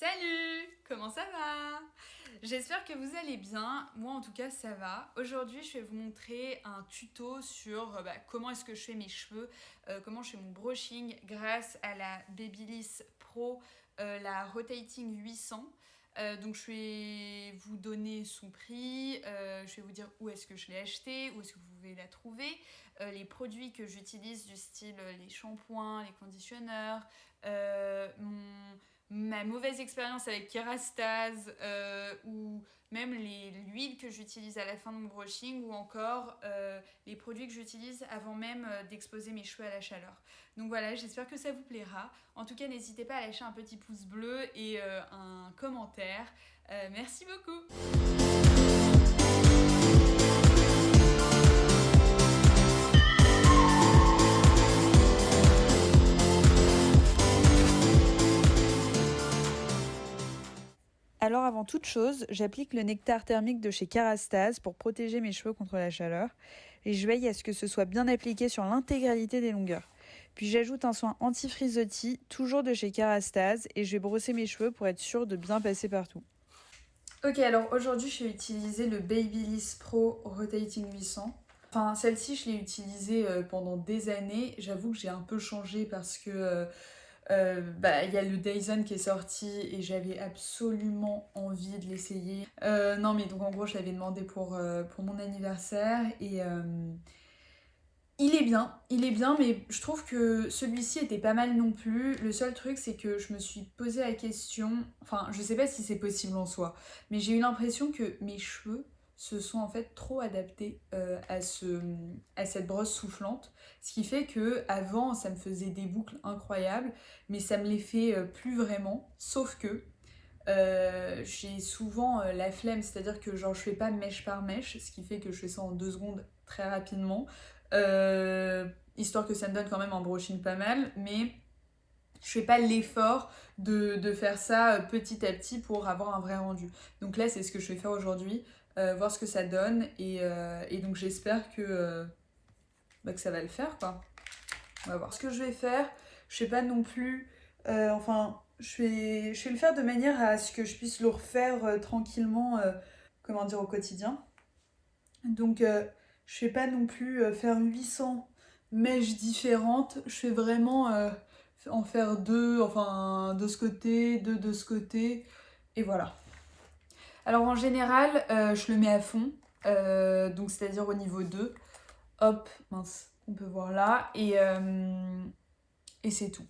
Salut! Comment ça va? J'espère que vous allez bien. Moi en tout cas ça va. Aujourd'hui je vais vous montrer un tuto sur comment est-ce que je fais mes cheveux, comment je fais mon brushing grâce à la Babyliss Pro, la Rotating 800. Donc je vais vous donner son prix, je vais vous dire où est-ce que je l'ai acheté, où est-ce que vous pouvez la trouver, les produits que j'utilise du style les shampoings, les conditionneurs, ma mauvaise expérience avec Kerastase, ou même l'huile que j'utilise à la fin de mon brushing, ou encore les produits que j'utilise avant même d'exposer mes cheveux à la chaleur. Donc voilà, j'espère que ça vous plaira. En tout cas, n'hésitez pas à lâcher un petit pouce bleu et un commentaire. Merci beaucoup. Alors avant toute chose, j'applique le nectar thermique de chez Kerastase pour protéger mes cheveux contre la chaleur et je veille à ce que ce soit bien appliqué sur l'intégralité des longueurs. Puis j'ajoute un soin anti-frizzotis, toujours de chez Kerastase, et je vais brosser mes cheveux pour être sûre de bien passer partout. Ok, alors aujourd'hui je vais utiliser le Babyliss Pro Rotating 800. Enfin, celle-ci je l'ai utilisée pendant des années. J'avoue que j'ai un peu changé parce que y a le Dyson qui est sorti et j'avais absolument envie de l'essayer. Non mais donc en gros je l'avais demandé pour mon anniversaire et il est bien mais je trouve que celui-ci était pas mal non plus. Le seul truc c'est que je me suis posé la question, enfin je sais pas si c'est possible en soi, mais j'ai eu l'impression que mes cheveux se sont en fait trop adaptés à cette brosse soufflante. Ce qui fait que avant ça me faisait des boucles incroyables, mais ça me les fait plus vraiment. Sauf que j'ai souvent la flemme, c'est-à-dire que genre je fais pas mèche par mèche, ce qui fait que je fais ça en 2 secondes très rapidement. Histoire que ça me donne quand même un brushing pas mal, mais je fais pas l'effort de faire ça petit à petit pour avoir un vrai rendu. Donc là c'est ce que je vais faire aujourd'hui, voir ce que ça donne et donc j'espère que ça va le faire quoi. On va voir ce que je vais faire. Je sais pas non plus, je vais le faire de manière à ce que je puisse le refaire tranquillement, comment dire, au quotidien. Donc je fais pas non plus faire 800 mèches différentes, je fais vraiment en faire deux, enfin de ce côté, deux de ce côté, et voilà. Alors en général, je le mets à fond, donc c'est-à-dire au niveau 2. Hop, mince, on peut voir là, et c'est tout.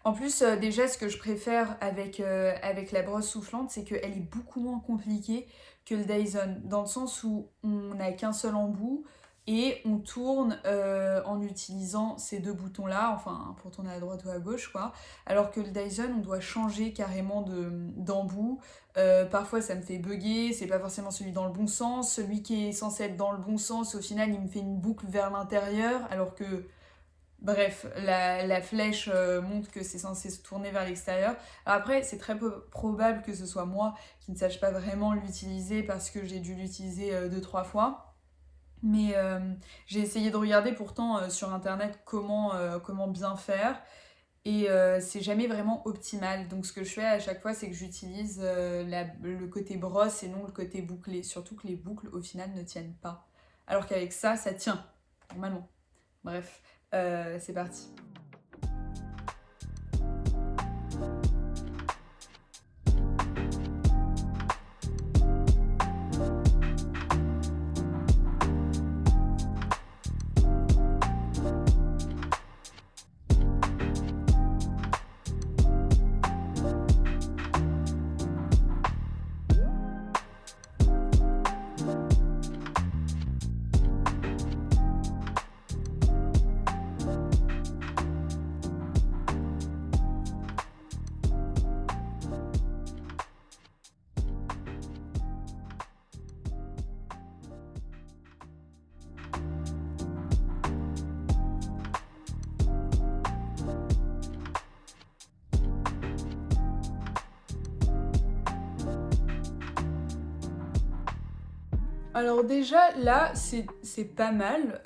En plus, déjà, ce que je préfère avec la brosse soufflante, c'est qu'elle est beaucoup moins compliquée que le Dyson, dans le sens où on n'a qu'un seul embout et on tourne en utilisant ces deux boutons-là, enfin pour tourner à droite ou à gauche, quoi. Alors que le Dyson, on doit changer carrément d'embout. Parfois, ça me fait bugger, c'est pas forcément celui dans le bon sens. Celui qui est censé être dans le bon sens, au final, il me fait une boucle vers l'intérieur, alors que bref, la flèche montre que c'est censé se tourner vers l'extérieur. Alors après, c'est très probable que ce soit moi qui ne sache pas vraiment l'utiliser parce que j'ai dû l'utiliser 2-3 fois. Mais j'ai essayé de regarder pourtant sur internet comment bien faire. Et c'est jamais vraiment optimal. Donc ce que je fais à chaque fois, c'est que j'utilise le côté brosse et non le côté bouclé. Surtout que les boucles, au final, ne tiennent pas. Alors qu'avec ça tient, normalement. Bref, c'est parti. Alors déjà là c'est pas mal,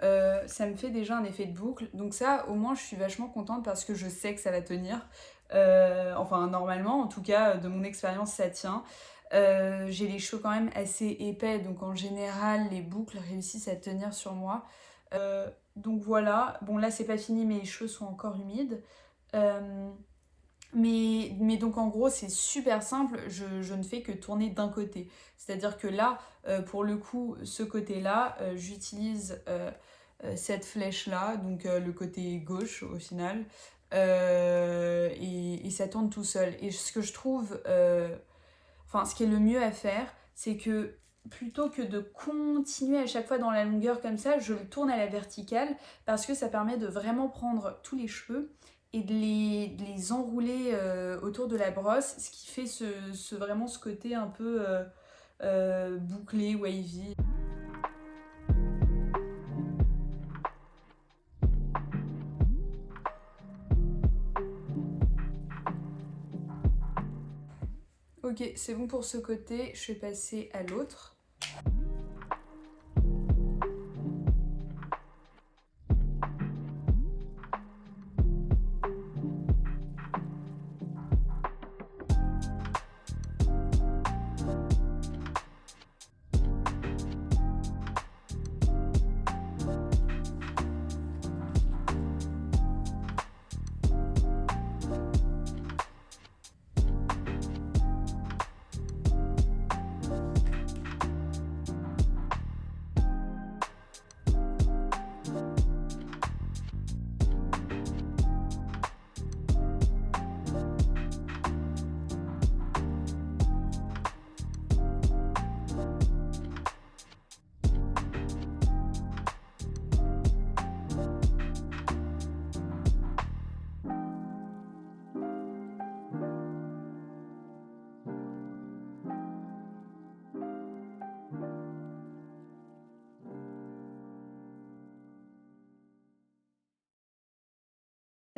ça me fait déjà un effet de boucle, donc ça au moins je suis vachement contente parce que je sais que ça va tenir. Enfin normalement en tout cas de mon expérience ça tient. J'ai les cheveux quand même assez épais donc en général les boucles réussissent à tenir sur moi. Donc voilà, bon là c'est pas fini mais les cheveux sont encore humides. Euh, mais donc en gros c'est super simple, je ne fais que tourner d'un côté. C'est-à-dire que là, pour le coup, ce côté-là, j'utilise cette flèche-là, donc le côté gauche au final, et ça tourne tout seul. Et ce que je trouve, enfin ce qui est le mieux à faire, c'est que plutôt que de continuer à chaque fois dans la longueur comme ça, je le tourne à la verticale parce que ça permet de vraiment prendre tous les cheveux et de les enrouler autour de la brosse, ce qui fait vraiment ce côté un peu bouclé, wavy. Ok, c'est bon pour ce côté, je vais passer à l'autre.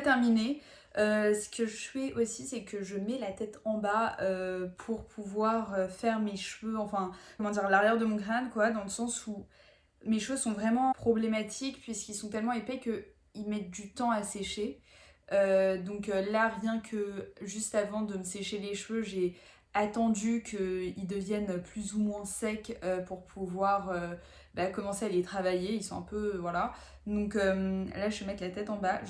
Terminé. Ce que je fais aussi, c'est que je mets la tête en bas pour pouvoir faire mes cheveux, enfin, comment dire, l'arrière de mon crâne, quoi, dans le sens où mes cheveux sont vraiment problématiques puisqu'ils sont tellement épais qu'ils mettent du temps à sécher. Donc là, rien que juste avant de me sécher les cheveux, j'ai attendu qu'ils deviennent plus ou moins secs pour pouvoir commencer à les travailler. Ils sont un peu, voilà. Donc là, je vais mettre la tête en bas.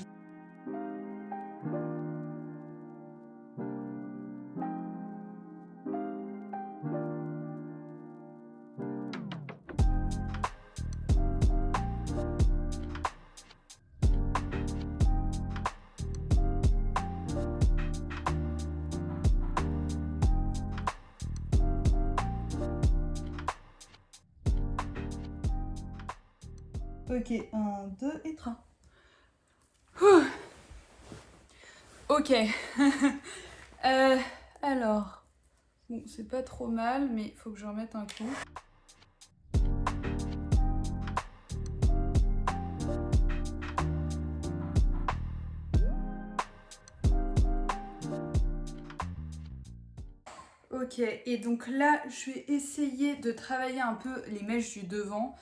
Ok, 1, 2 et 3. Ok. Alors, bon, c'est pas trop mal, mais il faut que je remette un coup. Ok, et donc là, je vais essayer de travailler un peu les mèches du devant.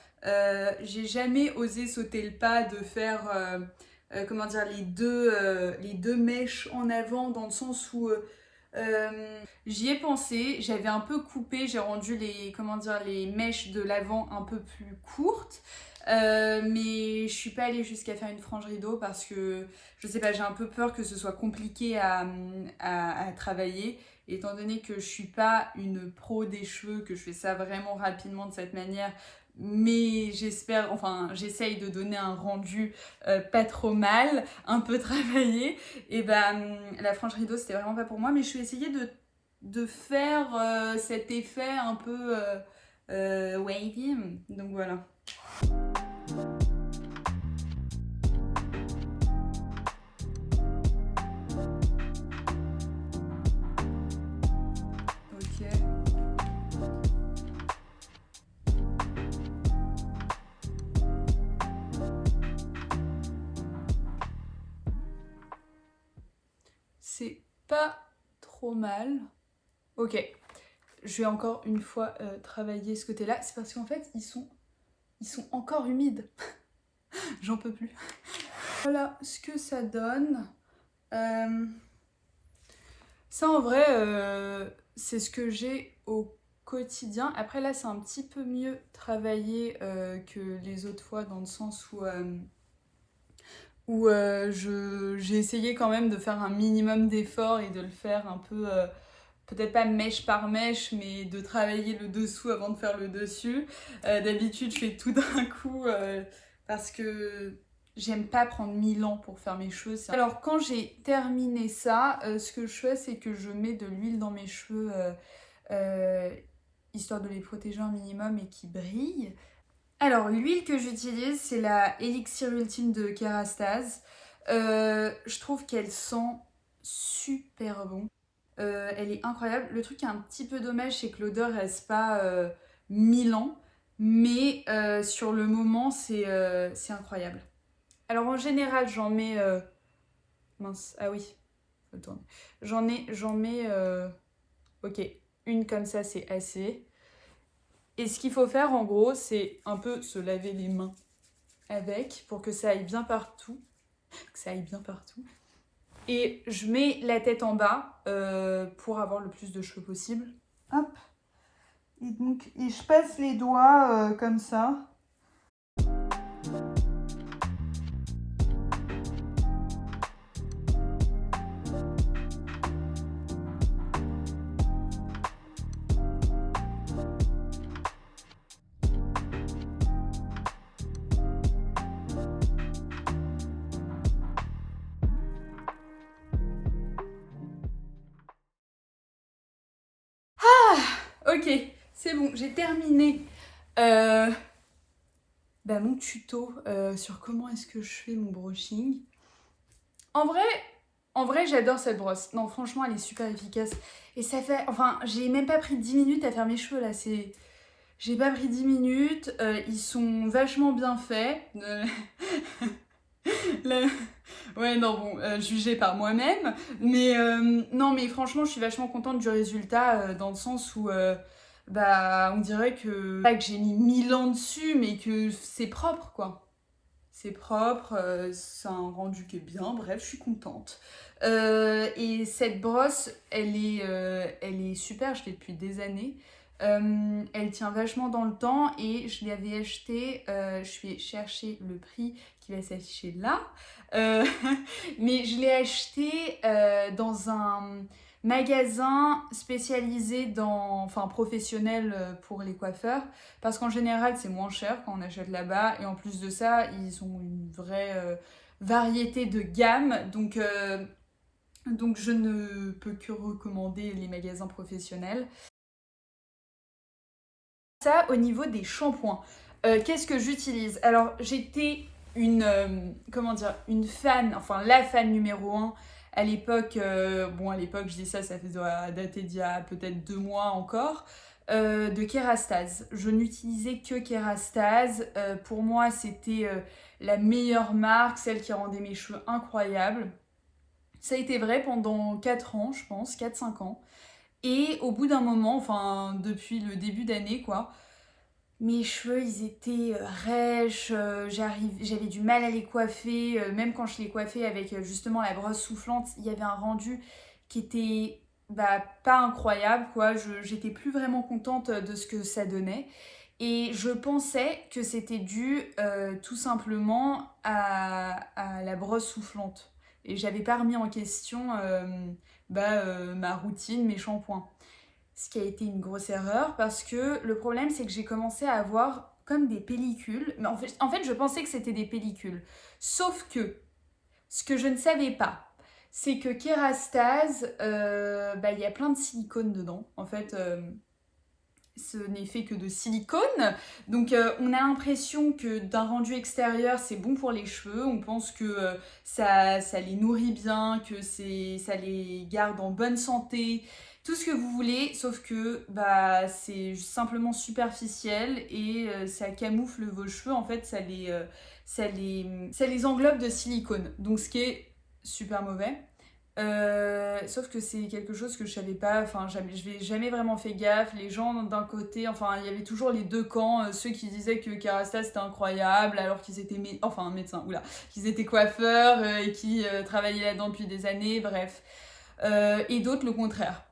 J'ai jamais osé sauter le pas de faire, comment dire, les deux mèches en avant, dans le sens où j'y ai pensé, j'avais un peu coupé, j'ai rendu comment dire, les mèches de l'avant un peu plus courtes. Mais je suis pas allée jusqu'à faire une frange rideau parce que je sais pas, j'ai un peu peur que ce soit compliqué à travailler, étant donné que je suis pas une pro des cheveux, que je fais ça vraiment rapidement de cette manière. Mais j'espère, enfin j'essaye de donner un rendu pas trop mal, un peu travaillé. Et la frange rideau c'était vraiment pas pour moi, mais je vais essayer de faire cet effet un peu wavy. Donc voilà. Ok. C'est pas trop mal. Ok. Je vais encore une fois travailler ce côté-là. C'est parce qu'en fait, ils sont encore humides. J'en peux plus. Voilà ce que ça donne. Ça en vrai, c'est ce que j'ai au quotidien. Après là, c'est un petit peu mieux travaillé que les autres fois dans le sens où j'ai essayé quand même de faire un minimum d'efforts et de le faire un peu, peut-être pas mèche par mèche, mais de travailler le dessous avant de faire le dessus. D'habitude, je fais tout d'un coup parce que j'aime pas prendre 1000 ans pour faire mes cheveux. Alors, quand j'ai terminé ça, ce que je fais, c'est que je mets de l'huile dans mes cheveux, histoire de les protéger un minimum et qui brillent. Alors, l'huile que j'utilise, c'est la Elixir Ultime de Kerastase. Je trouve qu'elle sent super bon. Elle est incroyable. Le truc qui est un petit peu dommage, c'est que l'odeur reste pas 1000 ans. Mais sur le moment, c'est incroyable. Alors, en général, j'en mets... mince, ah oui, faut le tourner. J'en mets... ok, une comme ça, c'est assez. Et ce qu'il faut faire en gros, c'est un peu se laver les mains avec pour que ça aille bien partout. Et je mets la tête en bas pour avoir le plus de cheveux possible. Hop. Et je passe les doigts comme ça. Ok, c'est bon, j'ai terminé mon tuto sur comment est-ce que je fais mon brushing. En vrai, j'adore cette brosse. Non, franchement, elle est super efficace. Et ça fait... Enfin, j'ai même pas pris 10 minutes à faire mes cheveux, là. J'ai pas pris 10 minutes. Ils sont vachement bien faits. Ouais, non, bon, jugé par moi-même. Mais non, mais franchement, je suis vachement contente du résultat dans le sens où... on dirait que... Pas que j'ai mis 1000 ans dessus, mais que c'est propre, quoi. C'est propre, c'est un rendu qui est bien, bref, je suis contente. Et cette brosse, elle est super, je l'ai depuis des années. Elle tient vachement dans le temps et je l'avais acheté, je vais chercher le prix qui va s'afficher là. Euh, mais je l'ai acheté dans un magasin spécialisé enfin professionnel pour les coiffeurs, parce qu'en général c'est moins cher quand on achète là-bas, et en plus de ça ils ont une vraie variété de gamme, donc je ne peux que recommander les magasins professionnels. Ça au niveau des shampoings, qu'est-ce que j'utilise? Alors j'étais une fan, enfin la fan numéro 1 à l'époque, à l'époque je dis ça fait doit dater d'il y a peut-être 2 mois encore, de Kerastase. Je n'utilisais que Kerastase, pour moi c'était la meilleure marque, celle qui rendait mes cheveux incroyables. Ça a été vrai pendant 4 ans, je pense, 4-5 ans. Et au bout d'un moment, enfin depuis le début d'année quoi, mes cheveux, ils étaient rêches, j'avais du mal à les coiffer, même quand je les coiffais avec justement la brosse soufflante, il y avait un rendu qui était pas incroyable, quoi. J'étais plus vraiment contente de ce que ça donnait. Et je pensais que c'était dû tout simplement à la brosse soufflante. Et j'avais pas remis en question ma routine, mes shampoings. Ce qui a été une grosse erreur parce que le problème c'est que j'ai commencé à avoir comme des pellicules. Mais en fait je pensais que c'était des pellicules. Sauf que ce que je ne savais pas, c'est que Kerastase, il y a plein de silicone dedans. En fait, ce n'est fait que de silicone. Donc on a l'impression que d'un rendu extérieur c'est bon pour les cheveux. On pense que ça les nourrit bien, que ça les garde en bonne santé, tout ce que vous voulez, sauf que c'est simplement superficiel et ça camoufle vos cheveux. En fait, ça les englobe de silicone. Donc ce qui est super mauvais. Sauf que c'est quelque chose que je savais pas, enfin je n'ai jamais vraiment fait gaffe. Les gens d'un côté, enfin il y avait toujours les deux camps, ceux qui disaient que Kerastase c'était incroyable alors qu'ils étaient médecins, qu'ils étaient coiffeurs et qui travaillaient là-dedans depuis des années, bref. et d'autres le contraire.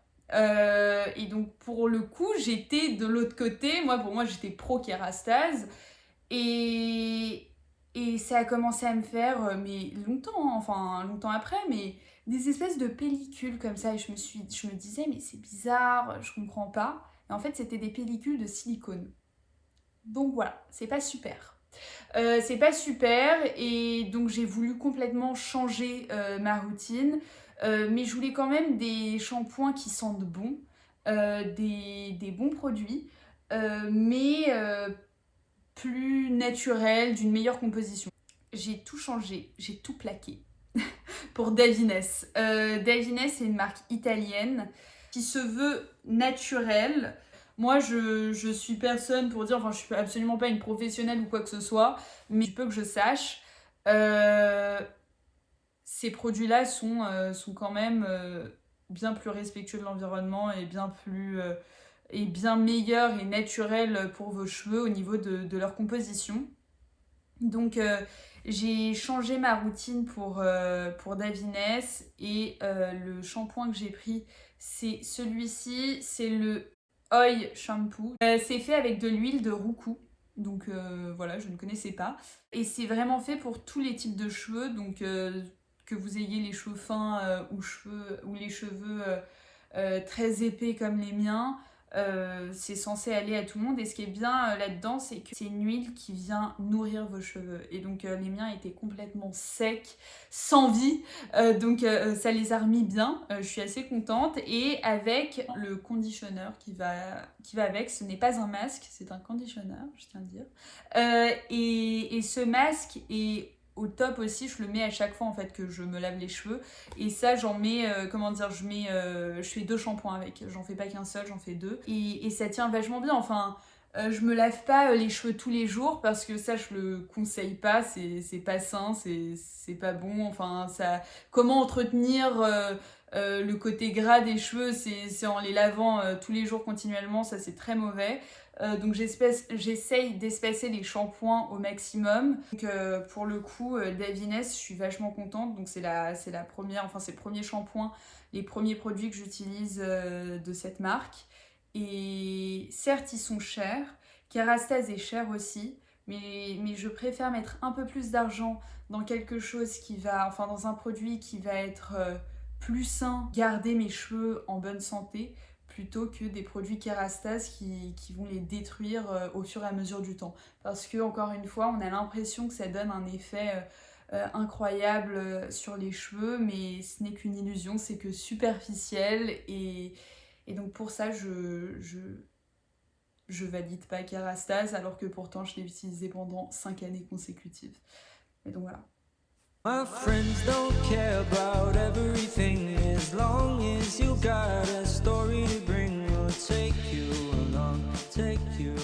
Et donc pour le coup, j'étais de l'autre côté. Pour moi, j'étais pro Kérastase. Et, et ça a commencé à me faire, mais longtemps, hein, enfin longtemps après, mais des espèces de pellicules comme ça. Et je me disais, mais c'est bizarre, je comprends pas. Et en fait, c'était des pellicules de silicone. Donc voilà, c'est pas super. C'est pas super et donc j'ai voulu complètement changer ma routine. Mais je voulais quand même des shampoings qui sentent bon, des bons produits, mais plus naturels, d'une meilleure composition. J'ai tout changé, j'ai tout plaqué pour Davines. Davines, c'est une marque italienne qui se veut naturelle. Moi, je suis personne pour dire, enfin, je suis absolument pas une professionnelle ou quoi que ce soit, mais du peu que je sache, ces produits-là sont quand même bien plus respectueux de l'environnement et bien meilleurs et naturels pour vos cheveux au niveau de leur composition. Donc, j'ai changé ma routine pour Davines et le shampoing que j'ai pris, c'est celui-ci, c'est le Oil Shampoo. C'est fait avec de l'huile de roucou, donc voilà, je ne connaissais pas. Et c'est vraiment fait pour tous les types de cheveux, donc que vous ayez les cheveux fins ou les cheveux très épais comme les miens. C'est censé aller à tout le monde et ce qui est bien là-dedans c'est que c'est une huile qui vient nourrir vos cheveux et donc les miens étaient complètement secs, sans vie, donc ça les a remis bien, je suis assez contente et avec le conditionneur qui va avec, ce n'est pas un masque, c'est un conditionneur, je tiens à le dire, et ce masque est au top aussi, je le mets à chaque fois en fait que je me lave les cheveux et ça j'en mets je fais 2 shampoings avec, j'en fais pas qu'un seul, j'en fais 2 et ça tient vachement bien. Enfin je me lave pas les cheveux tous les jours parce que ça je le conseille pas, c'est pas sain, c'est pas bon. Enfin ça, comment entretenir le côté gras des cheveux, c'est en les lavant tous les jours continuellement, ça c'est très mauvais. Donc j'essaye d'espacer les shampoings au maximum. Donc pour le coup, Davines, je suis vachement contente. Donc c'est la première, enfin c'est le premier shampoing, les premiers produits que j'utilise de cette marque. Et certes, ils sont chers. Kérastase est cher aussi. Mais je préfère mettre un peu plus d'argent dans quelque chose dans un produit qui va être plus sain, garder mes cheveux en bonne santé, plutôt que des produits Kérastase qui vont les détruire au fur et à mesure du temps. Parce que, encore une fois, on a l'impression que ça donne un effet incroyable sur les cheveux, mais ce n'est qu'une illusion, c'est que superficiel. Et donc pour ça, je valide pas Kérastase, alors que pourtant je l'ai utilisé pendant 5 années consécutives. Et donc voilà. My friends don't care about everything as long as you got a story to bring. We'll take you along, take you